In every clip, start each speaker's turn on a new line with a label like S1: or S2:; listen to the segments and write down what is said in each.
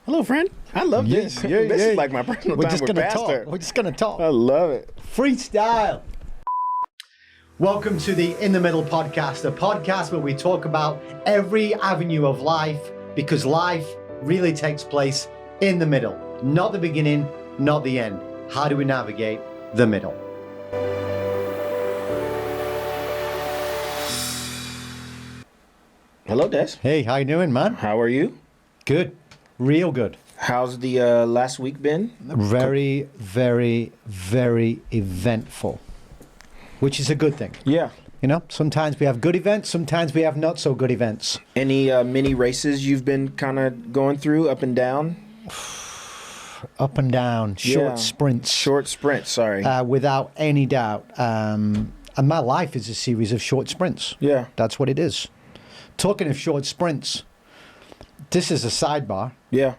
S1: Hello, friend. I love this. This is like my personal time with Pastor.
S2: We're just going to talk.
S1: I love it.
S2: Freestyle. Welcome to the In the Middle podcast, a podcast where we talk about every avenue of life, because life really takes place in the middle. Not the beginning, not the end. How do we navigate the middle?
S1: Hello, Des.
S2: Hey, how you doing, man?
S1: How are you?
S2: Good. Real good.
S1: How's the last week been?
S2: Very, very, very eventful, which is a good thing.
S1: Yeah.
S2: You know, sometimes we have good events, sometimes we have not so good events.
S1: Any mini races you've been kind of going through, up and down?
S2: Up and down, short sprints.
S1: Short sprints, sorry.
S2: Without any doubt. And my life is a series of short sprints.
S1: Yeah.
S2: That's what it is. Talking of short sprints, this is a sidebar.
S1: Yeah.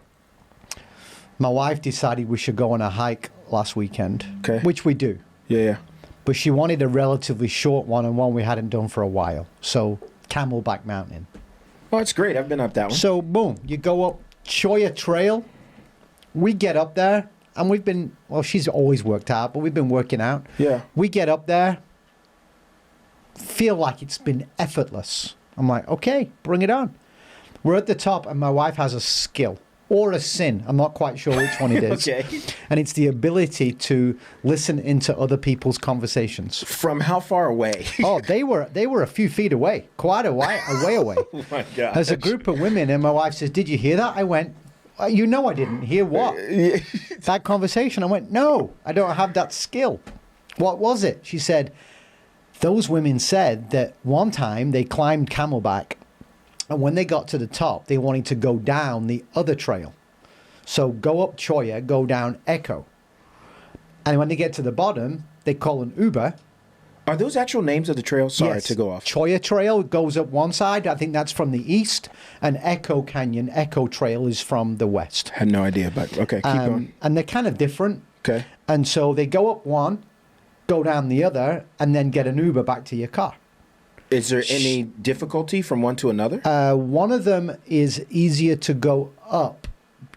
S2: My wife decided we should go on a hike last weekend, which we do.
S1: Yeah.
S2: But she wanted a relatively short one and one we hadn't done for a while. So, Camelback Mountain.
S1: Oh, it's great. I've been up that one.
S2: So, boom, you go up Choya Trail. We get up there, and we've been, well, she's always worked out, but we've been working out.
S1: Yeah.
S2: We get up there, feel like it's been effortless. I'm like, okay, bring it on. We're at the top, and my wife has a skill or a sin. I'm not quite sure which one it is.
S1: Okay.
S2: And it's the ability to listen into other people's conversations.
S1: From how far away?
S2: Oh, they were a few feet away, quite a way away.
S1: Oh my God.
S2: There's a group of women, and my wife says, "Did you hear that?" I went, "You know I didn't hear what?" That conversation. I went, "No, I don't have that skill." What was it? She said, those women said that one time they climbed Camelback, and when they got to the top, they wanted to go down the other trail. So go up Choya, go down Echo. And when they get to the bottom, they call an Uber.
S1: Are those actual names of the trails? Sorry to go off.
S2: Choya Trail goes up one side. I think that's from the east. And Echo Canyon, Echo Trail is from the west.
S1: Had no idea, but okay, keep going.
S2: And they're kind of different.
S1: Okay.
S2: And so they go up one, go down the other, and then get an Uber back to your car.
S1: Is there any difficulty from one to another?
S2: One of them is easier to go up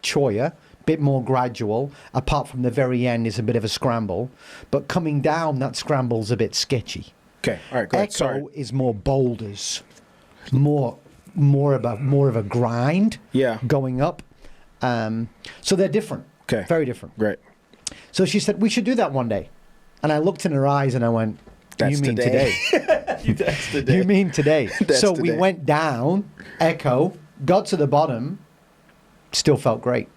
S2: Choya, bit more gradual, apart from the very end is a bit of a scramble. But coming down, that scramble's a bit sketchy.
S1: Okay, all right, go ahead.
S2: Echo is more boulders, more of a grind.
S1: Yeah.
S2: Going up. So they're different.
S1: Okay.
S2: Very different.
S1: Great.
S2: So she said, we should do that one day. And I looked in her eyes and I went,
S1: That's
S2: you mean
S1: today.
S2: That's
S1: today.
S2: You mean today. So
S1: today.
S2: we went down Echo, got to the bottom, still felt great.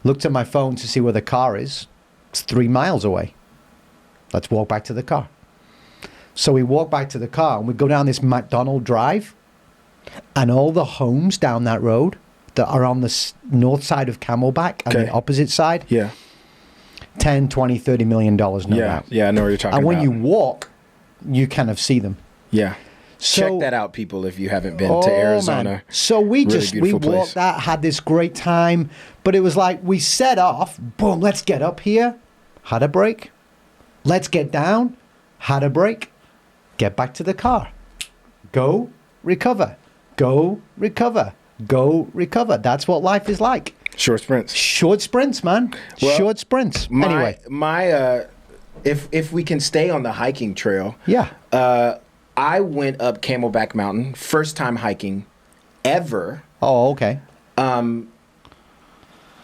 S2: Looked at my phone to see where the car is. It's 3 miles away. Let's walk back to the car. So we walk back to the car and we go down this McDonald Drive, and all the homes down that road that are on the north side of Camelback and the opposite side.
S1: Yeah.
S2: 10, 20, $30 million, no doubt.
S1: Yeah, I know what you're talking about.
S2: And when you walk, you kind of see them.
S1: Yeah.
S2: So,
S1: check that out, people, if you haven't been to Arizona.
S2: Man. So we walked that, had this great time, but it was like we set off, boom, let's get up here, had a break. Let's get down, had a break. Get back to the car. Go, recover. Go, recover. Go, recover. That's what life is like.
S1: Short sprints.
S2: Short sprints, man.
S1: Well,
S2: short sprints. Anyway.
S1: If we can stay on the hiking trail.
S2: Yeah.
S1: I went up Camelback Mountain, first time hiking ever.
S2: Oh, okay.
S1: I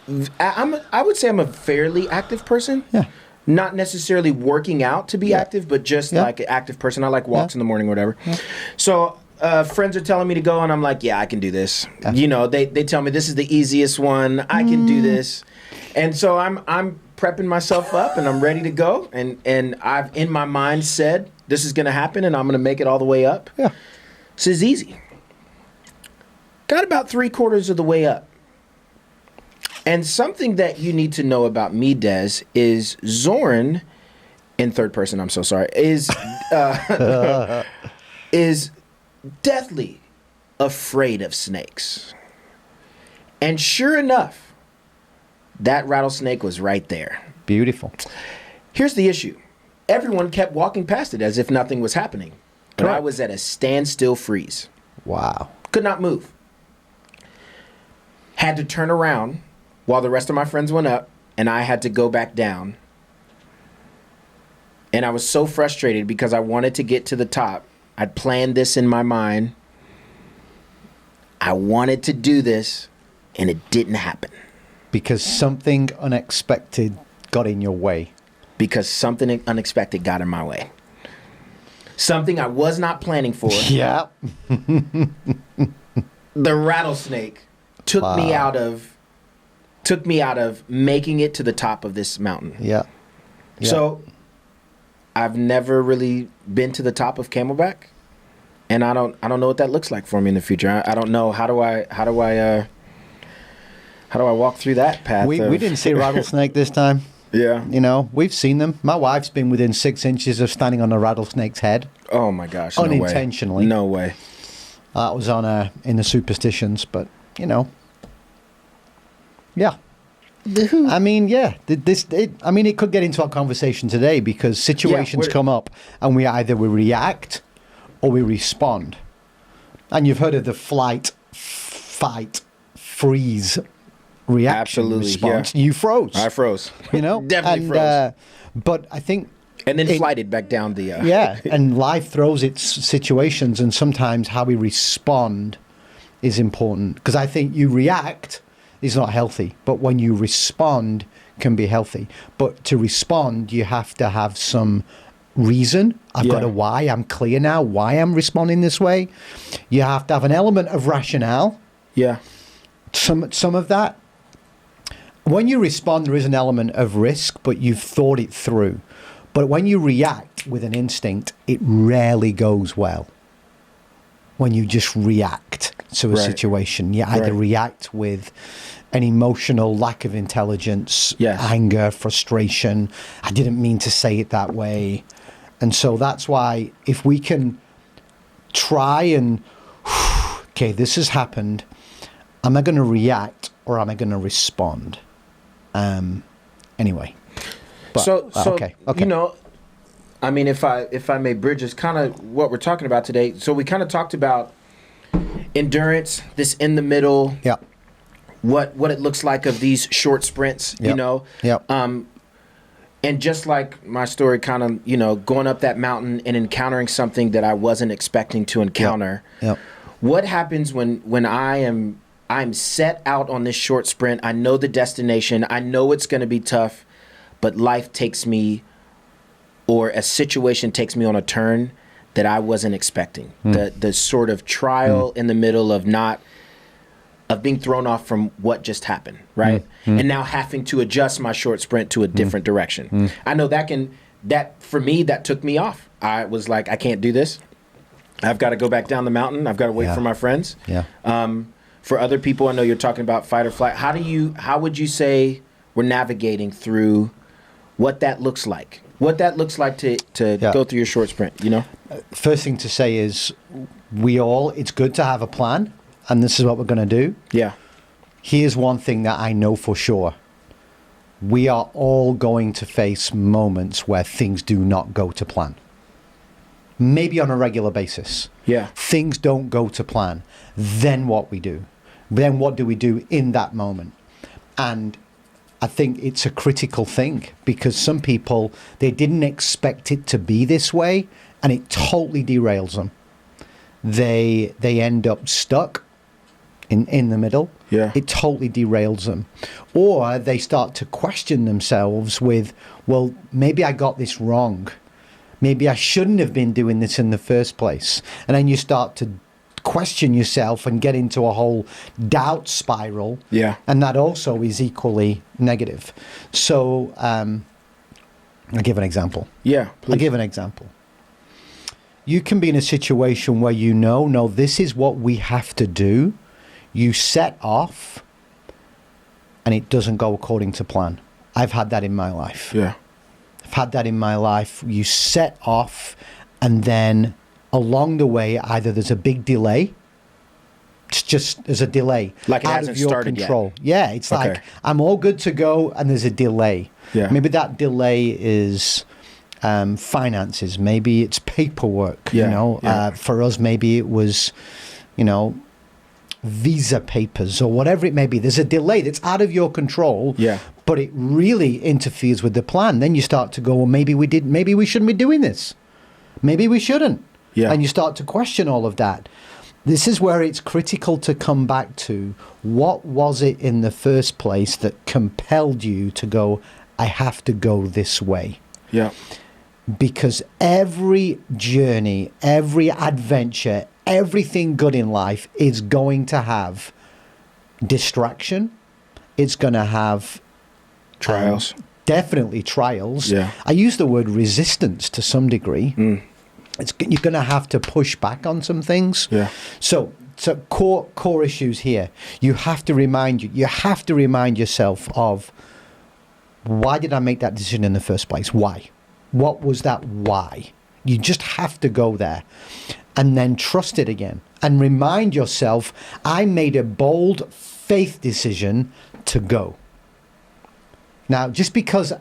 S1: would say I'm a fairly active person.
S2: Yeah.
S1: Not necessarily working out to be active, but just like an active person. I like walks in the morning, whatever. Yeah. So friends are telling me to go, and I'm like, yeah, I can do this. Yeah. You know, they tell me this is the easiest one. I can do this. And so I'm prepping myself up, and I'm ready to go. And I've, in my mind, said, this is going to happen, and I'm going to make it all the way up.
S2: Yeah.
S1: This is easy. Got about 3/4 of the way up. And something that you need to know about me, Des, is Zorn, in third person, I'm so sorry, is deathly afraid of snakes. And sure enough, that rattlesnake was right there.
S2: Beautiful.
S1: Here's the issue. Everyone kept walking past it as if nothing was happening. But
S2: Correct.
S1: I was at a standstill freeze.
S2: Wow.
S1: Could not move. Had to turn around while the rest of my friends went up, and I had to go back down. And I was so frustrated because I wanted to get to the top. I'd planned this in my mind. I wanted to do this, and it didn't happen.
S2: Because something unexpected got in your way.
S1: Because something unexpected got in my way. Something I was not planning for.
S2: Yeah.
S1: The rattlesnake took me out of making it to the top of this mountain.
S2: Yeah.
S1: So I've never really been to the top of Camelback, and I don't know what that looks like for me in the future. I don't know how do I walk through that path.
S2: We didn't see a rattlesnake this time.
S1: Yeah.
S2: You know, we've seen them. My wife's been within 6 inches of standing on a rattlesnake's head.
S1: Oh my gosh.
S2: Unintentionally.
S1: No way.
S2: That was in the superstitions, but you know. Yeah. I mean, yeah. It could get into our conversation today because situations come up and we react or we respond. And you've heard of the flight, fight, freeze reaction response. Yeah. You froze.
S1: I froze.
S2: You know?
S1: Definitely froze.
S2: But I think...
S1: And then flighted back down the...
S2: Yeah, and life throws its situations, and sometimes how we respond is important. Because I think you react is not healthy, but when you respond can be healthy. But to respond, you have to have some reason. I've got a why. I'm clear now why I'm responding this way. You have to have an element of rationale.
S1: Yeah.
S2: Some of that. When you respond, there is an element of risk, but you've thought it through. But when you react with an instinct, it rarely goes well. When you just react to a situation, you either react with an emotional lack of intelligence, anger, frustration. I didn't mean to say it that way. And so that's why if we can try and, okay, this has happened. Am I going to react or am I going to respond? Anyway. But,
S1: so
S2: okay.
S1: You know, I mean, if I may bridge, is kind of what we're talking about today. So we kind of talked about endurance, this in the middle, what it looks like of these short sprints, you know, and just like my story, kind of, you know, going up that mountain and encountering something that I wasn't expecting to encounter. What happens when I'm set out on this short sprint? I know the destination. I know it's going to be tough, but life takes me, or a situation takes me on a turn that I wasn't expecting. The sort of trial in the middle of being thrown off from what just happened, right? And now having to adjust my short sprint to a different direction. I know that for me, that took me off. I was like, I can't do this. I've got to go back down the mountain. I've got to wait for my friends. For other people, I know you're talking about fight or flight. How would you say we're navigating through what that looks like? What that looks like to go through your short sprint, you know?
S2: First thing to say is it's good to have a plan, and this is what we're going to do. Yeah. Here's one thing that I know for sure. We are all going to face moments where things do not go to plan. Maybe on a regular basis. Yeah. Things don't go to plan. Then what we do? Then what do we do in that moment? And I think it's a critical thing because some people, they didn't expect it to be this way and it totally derails them. They end up stuck in the middle. Yeah. It totally derails them. Or they start to question themselves with, well, maybe I got this wrong. Maybe I shouldn't have been doing this in the first place. And then you start to question yourself and get into a whole doubt spiral. Yeah. And that also is equally negative. So I'll give an example. Yeah, please. I'll give an example. You can be in a situation where no, this is what we have to do. You set off and it doesn't go according to plan. I've had that in my life. Yeah. I've had that in my life. You set off and then along the way, either there's a big delay. There's a delay. Like it hasn't started control. Yet. Yeah, it's like I'm all good to go and there's a delay. Yeah. Maybe that delay is finances. Maybe it's paperwork. Yeah. For us, maybe it was, visa papers or whatever it may be. There's a delay that's out of your control, but it really interferes with the plan. Then you start to go, well, maybe we shouldn't be doing this. Maybe we shouldn't. Yeah. And you start to question all of that. This is where it's critical to come back to what was it in the first place that compelled you to go, I have to go this way.
S1: Yeah.
S2: Because every journey, every adventure, everything good in life is going to have distraction. It's going to have
S1: trials.
S2: Definitely trials.
S1: Yeah.
S2: I use the word resistance to some degree. You're going to have to push back on some things.
S1: Yeah.
S2: So core issues here. You have to remind yourself of, why did I make that decision in the first place? Why? What was that why? You just have to go there and then trust it again and remind yourself, I made a bold faith decision to go. Now, just because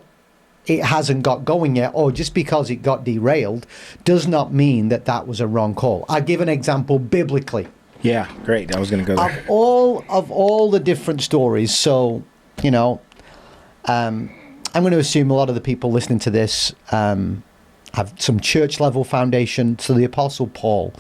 S2: it hasn't got going yet, or just because it got derailed, does not mean that that was a wrong call. I'll give an example biblically.
S1: Yeah, great. I was going to go there.
S2: Of all the different stories, so, you know, I'm going to assume a lot of the people listening to this have some church level foundation. So the Apostle Paul,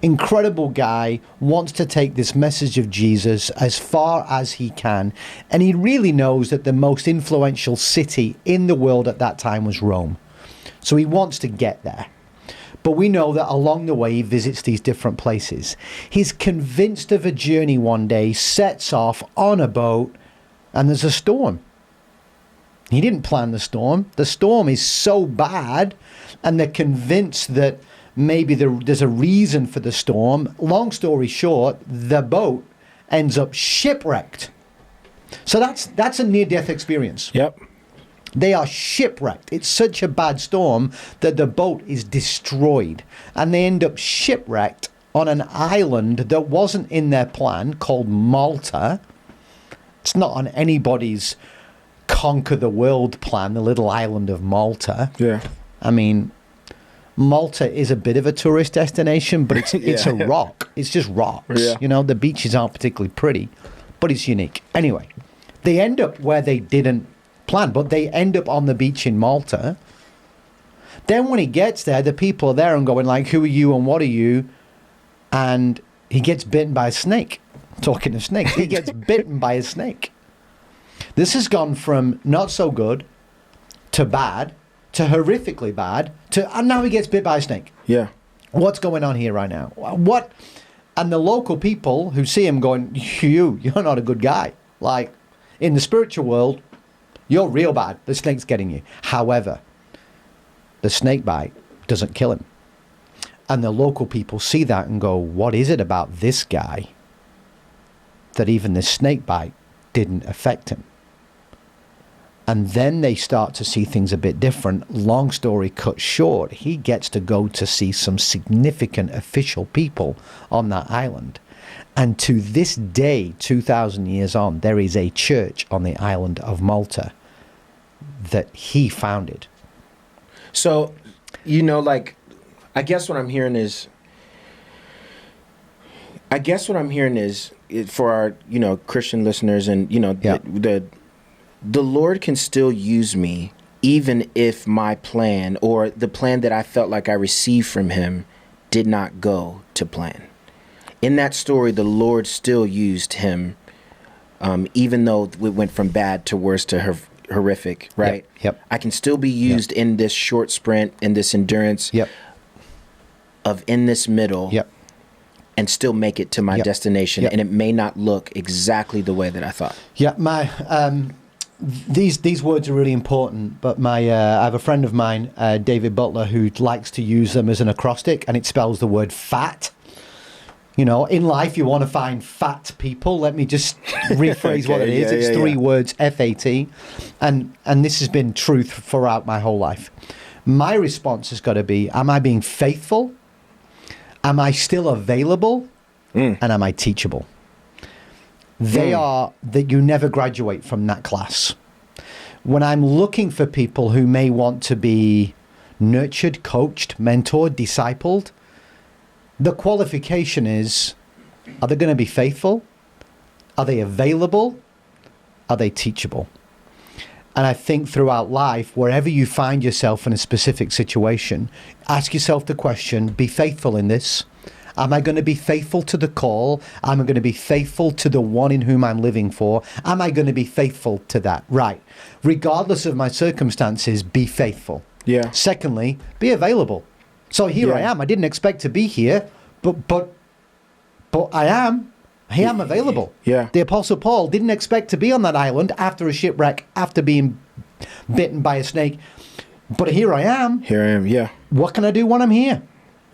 S2: incredible guy, wants to take this message of Jesus as far as he can. And he really knows that the most influential city in the world at that time was Rome. So he wants to get there. But we know that along the way he visits these different places. He's convinced of a journey one day, sets off on a boat, and there's a storm. He didn't plan the storm. The storm is so bad, and they're convinced that maybe there's a reason for the storm. Long story short, the boat ends up shipwrecked. So that's a near-death experience.
S1: Yep.
S2: They are shipwrecked. It's such a bad storm that the boat is destroyed, and they end up shipwrecked on an island that wasn't in their plan, called Malta. It's not on anybody's conquer the world plan, the little island of Malta.
S1: Yeah.
S2: I mean, Malta is a bit of a tourist destination, but it's a rock. It's just rocks.
S1: Yeah.
S2: You know, the beaches aren't particularly pretty, but it's unique. Anyway, they end up where they didn't plan, but they end up on the beach in Malta. Then when he gets there, the people are there and going like, who are you and what are you? And he gets bitten by a snake. Talking of snakes, he gets bitten by a snake. This has gone from not so good to bad to horrifically bad and now he gets bit by a snake.
S1: Yeah.
S2: What's going on here right now? What? And the local people who see him going, you're not a good guy. Like, in the spiritual world, you're real bad. The snake's getting you. However, the snake bite doesn't kill him. And the local people see that and go, what is it about this guy that even the snake bite didn't affect him? And then they start to see things a bit different. Long story cut short, he gets to go to see some significant official people on that island. And to this day, 2,000 years on, there is a church on the island of Malta that he founded.
S1: So, you know, like, I guess what I'm hearing is for our, you know, Christian listeners and, you know, the Lord can still use me even if my plan or the plan that I felt like I received from him did not go to plan. In that story, the Lord still used him, even though it went from bad to worse to horrific, right?
S2: Yep.
S1: I can still be used in this short sprint, in this endurance of in this middle and still make it to my destination. And it may not look exactly the way that I thought.
S2: Yeah, these words are really important, but I have a friend of mine, David Butler, who likes to use them as an acrostic, and it spells the word fat. You know, in life you want to find fat people. Let me just rephrase what it is. It's three words, F-A-T, and this has been truth throughout my whole life. My response has got to be, am I being faithful? Am I still available? And am I teachable? They are that you never graduate from that class. When I'm looking for people who may want to be nurtured, coached, mentored, discipled, the qualification is Are they going to be faithful? Are they available? Are they teachable? And I think throughout life, wherever you find yourself in a specific situation, ask yourself the question, be faithful in this. Am I going to be faithful to the call? Am I going to be faithful to the one in whom I'm living for? Am I going to be faithful to that? Right. Regardless of my circumstances, be faithful.
S1: Yeah.
S2: Secondly, be available. So here I am. I didn't expect to be here, but I am. I am available.
S1: Yeah.
S2: The Apostle Paul didn't expect to be on that island after a shipwreck, after being bitten by a snake. But here I am.
S1: Here I am, yeah.
S2: What can I do when I'm here?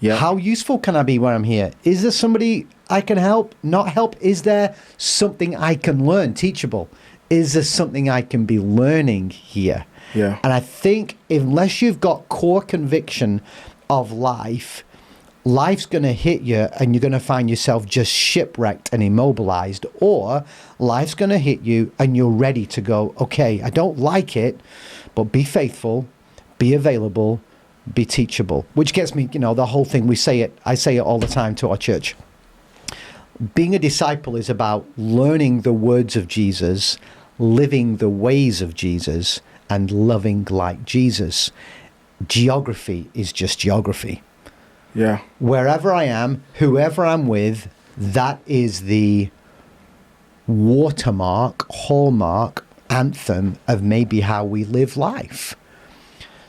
S1: Yeah.
S2: How useful can I be when I'm here? Is there somebody I can help, not help? Is there something I can learn, teachable? Is there something I can be learning here?
S1: Yeah.
S2: And I think unless you've got core conviction of life, life's going to hit you and you're going to find yourself just shipwrecked and immobilized, or life's going to hit you and you're ready to go, okay, I don't like it, but be faithful, be available, be teachable. Which gets me, the whole thing, I say it all the time to our church. Being a disciple is about learning the words of Jesus, living the ways of Jesus, and loving like Jesus. Geography is just geography.
S1: Yeah.
S2: Wherever I am, whoever I'm with, that is the watermark, hallmark, anthem of maybe how we live life.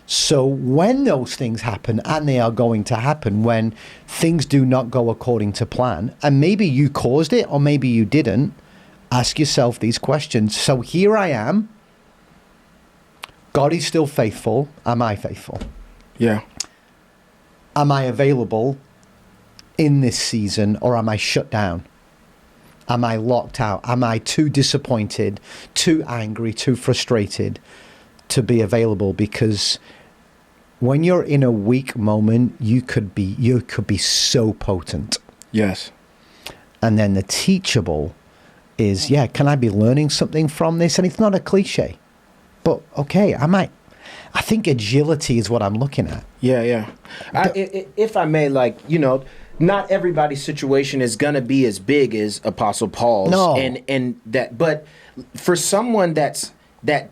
S2: So when those things happen, and they are going to happen, when things do not go according to plan, and maybe you caused it or maybe you didn't, ask yourself these questions. So here I am. God is still faithful. Am I faithful?
S1: Yeah.
S2: Am I available in this season, or am I shut down? Am I locked out? Am I too disappointed, too angry, too frustrated to be available? Because when you're in a weak moment, you could be so potent.
S1: Yes.
S2: And then the teachable is, can I be learning something from this? And it's not a cliche, but okay, I think agility is what I'm looking at.
S1: Yeah. If I may, not everybody's situation is gonna be as big as Apostle Paul's.
S2: No.
S1: And that, but for someone that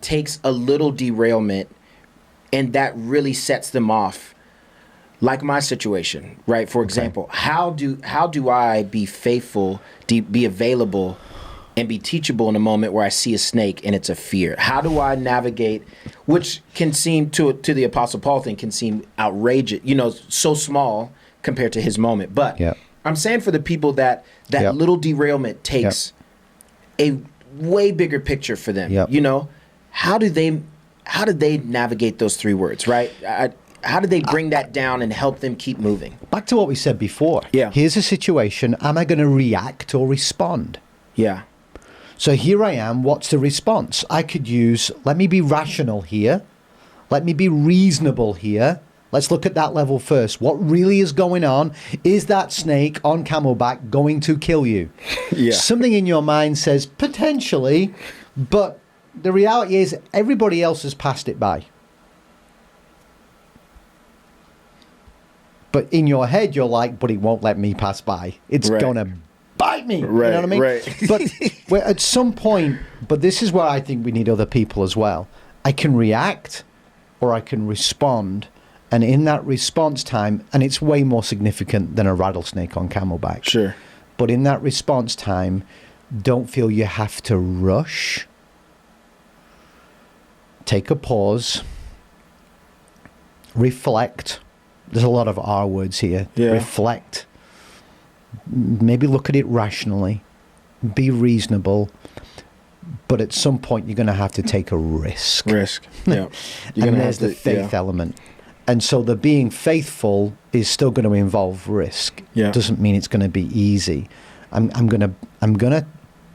S1: takes a little derailment and that really sets them off, like my situation, right? For example, how do I be faithful, be available, and be teachable in a moment where I see a snake and it's a fear? How do I navigate, which can seem to the Apostle Paul thing can seem outrageous, so small compared to his moment. But I'm saying for the people that little derailment takes a way bigger picture for them. How do they navigate those three words, right? How do they bring that down and help them keep moving?
S2: Back to what we said before.
S1: Yeah.
S2: Here's a situation. Am I going to react or respond?
S1: Yeah.
S2: So here I am. What's the response? I could use, let me be rational here. Let me be reasonable here. Let's look at that level first. What really is going on? Is that snake on Camelback going to kill you?
S1: Yeah.
S2: Something in your mind says potentially, but the reality is everybody else has passed it by. But in your head, you're like, but it won't let me pass by. It's going to bite me.
S1: Right,
S2: you know what I mean?
S1: Right.
S2: But at some point, but this is where I think we need other people as well. I can react or I can respond. And in that response time, and it's way more significant than a rattlesnake on Camelback.
S1: Sure.
S2: But in that response time, don't feel you have to rush. Take a pause. Reflect. There's a lot of R words here.
S1: Yeah.
S2: Reflect. Maybe look at it rationally. Be reasonable. But at some point, you're going to have to take a risk.
S1: Yeah.
S2: And there's the faith element. And so the being faithful is still going to involve risk.
S1: Yeah.
S2: Doesn't mean it's going to be easy. I'm gonna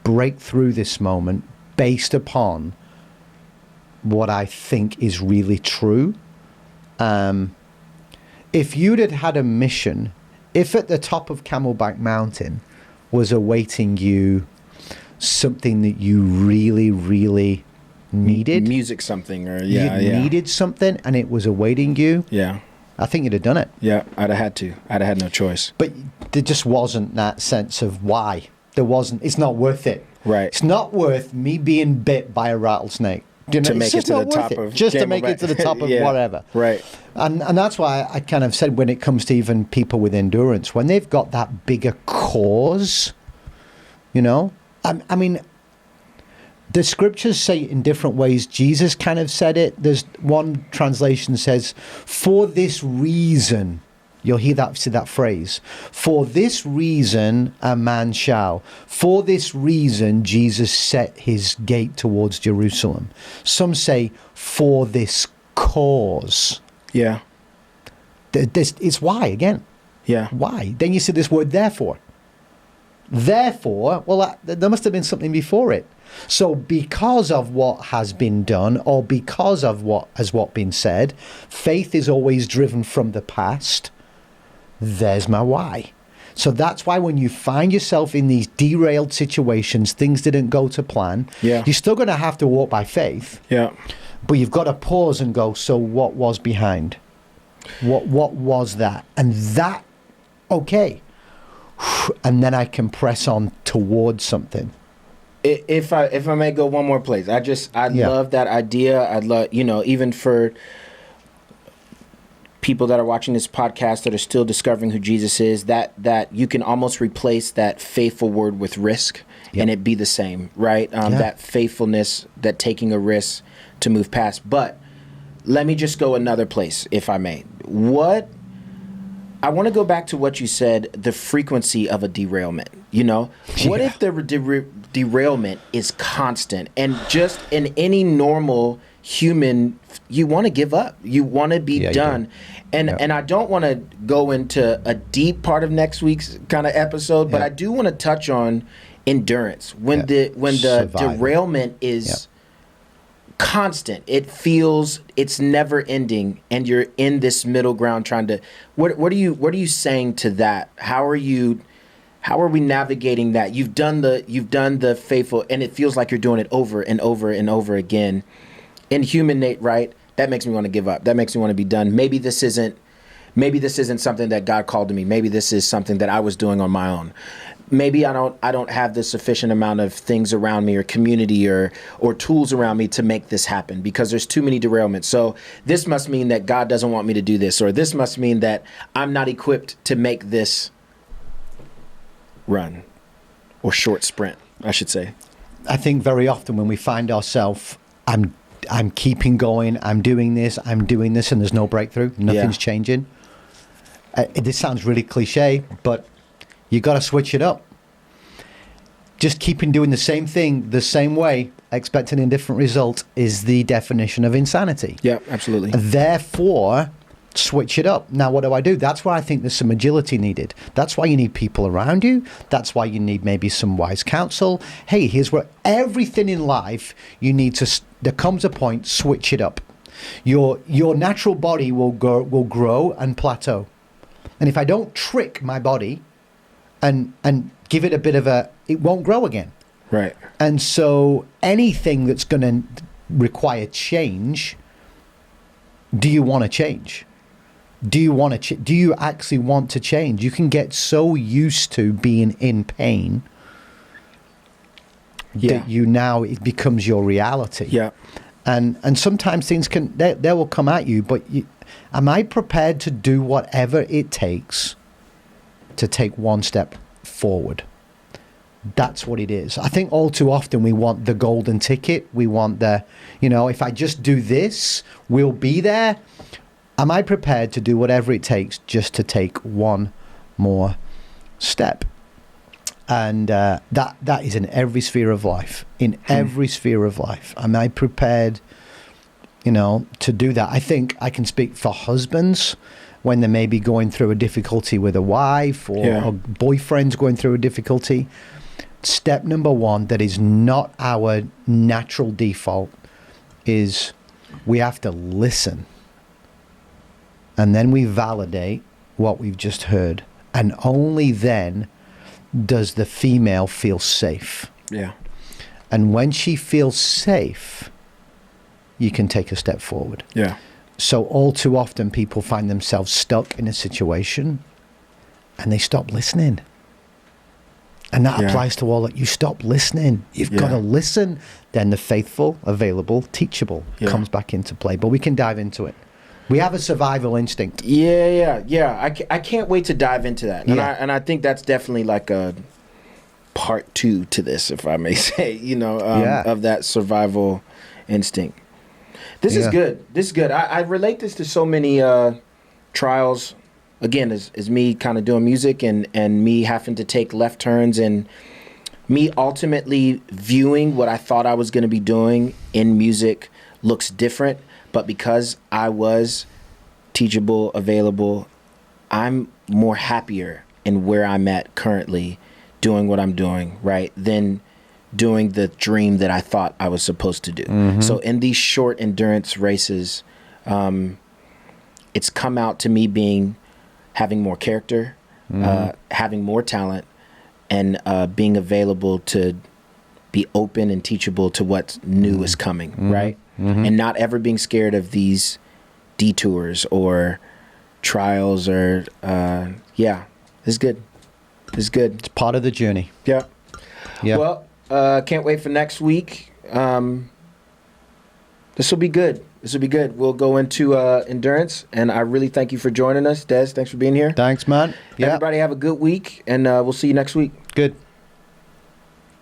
S2: break through this moment based upon what I think is really true. If you'd had a mission, if at the top of Camelback Mountain was awaiting you something that you really, really needed,
S1: music something, or
S2: needed something, and it was awaiting you,
S1: yeah,
S2: I think you'd have done it.
S1: Yeah, I'd have had to. I'd have had no choice.
S2: But there just wasn't that sense of why. There wasn't. It's not worth it.
S1: Right.
S2: It's not worth me being bit by a rattlesnake. You know,
S1: to make it to the top of
S2: just to make it to the top of whatever.
S1: Right.
S2: And that's why I kind of said when it comes to even people with endurance, when they've got that bigger cause, you know, I mean, the scriptures say it in different ways. Jesus kind of said it. There's one translation says, for this reason, you'll hear that, see that phrase. For this reason, a man shall. For this reason, Jesus set his gate towards Jerusalem. Some say, for this cause.
S1: Yeah.
S2: It's why, again.
S1: Yeah.
S2: Why? Then you see this word, therefore. Therefore, well, there must have been something before it. So because of what has been done, or because of what has been said, faith is always driven from the past. There's my why. So that's why when you find yourself in these derailed situations, things didn't go to plan, you're still going to have to walk by faith.
S1: Yeah.
S2: But you've got to pause and go, so what was behind? What was that? And that, okay. And then I can press on towards something.
S1: If I may go one more place, I love that idea. I'd love, even for people that are watching this podcast that are still discovering who Jesus is, that you can almost replace that faithful word with risk, and it be the same, right? That faithfulness, that taking a risk to move past. But let me just go another place, if I may. I want to go back to what you said, the frequency of a derailment. What if the derailment is constant, and just in any normal human, you want to give up, you want to be done, and I don't want to go into a deep part of next week's kind of episode, but I do want to touch on endurance when the Survival. Derailment is constant. It feels it's never ending, and you're in this middle ground trying to. What are you saying to that? How are we navigating that? You've done the faithful, and it feels like you're doing it over and over and over again. In human nature, right? That makes me want to give up. That makes me want to be done. Maybe this isn't something that God called to me. Maybe this is something that I was doing on my own. Maybe I don't have the sufficient amount of things around me or community or tools around me to make this happen, because there's too many derailments. So this must mean that God doesn't want me to do this, or this must mean that I'm not equipped to make this run or short sprint, I should say.
S2: I think very often when we find ourselves, I'm keeping going, I'm doing this, and there's no breakthrough, nothing's changing. This sounds really cliche, but you got to switch it up. Just keeping doing the same thing the same way, expecting a different result, is the definition of insanity.
S1: Yeah, absolutely.
S2: Therefore, switch it up. Now, what do? That's why I think there's some agility needed. That's why you need people around you. That's why you need maybe some wise counsel. Hey, here's where everything in life you need to. There comes a point, switch it up. Your natural body will grow and plateau. And if I don't trick my body and give it a bit of it won't grow again.
S1: Right.
S2: And so anything that's going to require change, do you want to change? Do you actually want to change? You can get so used to being in pain that it becomes your reality. Yeah. And sometimes things they will come at you, but am I prepared to do whatever it takes to take one step forward? That's what it is. I think all too often we want the golden ticket. We want if I just do this, we'll be there. Am I prepared to do whatever it takes just to take one more step? And that is in every sphere of life. In every sphere of life. Am I prepared, to do that? I think I can speak for husbands when they may be going through a difficulty with a wife or boyfriends going through a difficulty. Step number one that is not our natural default is we have to listen. And then we validate what we've just heard. And only then does the female feel safe. Yeah. And when she feels safe, you can take a step forward. Yeah. So all too often people find themselves stuck in a situation and they stop listening. And that applies to all that. You stop listening. You've got to listen. Then the faithful, available, teachable comes back into play. But we can dive into it. We have a survival instinct.
S1: Yeah. I can't wait to dive into that. And I think that's definitely like a part 2 to this, if I may say, of that survival instinct. This is good. This is good. I relate this to so many trials. Again, is me kind of doing music and me having to take left turns and me ultimately viewing what I thought I was going to be doing in music looks different. But because I was teachable, available, I'm more happier in where I'm at currently doing what I'm doing, right, than doing the dream that I thought I was supposed to do. Mm-hmm. So in these short endurance races, it's come out to me having more character, having more talent, and being available to be open and teachable to what new is coming, right? Mm-hmm. And not ever being scared of these detours or trials or, it's good. It's good.
S2: It's part of the journey.
S1: Yeah. Well, can't wait for next week. This will be good. We'll go into endurance, and I really thank you for joining us. Des, thanks for being here.
S2: Thanks, man.
S1: Everybody have a good week, and we'll see you next week.
S2: Good.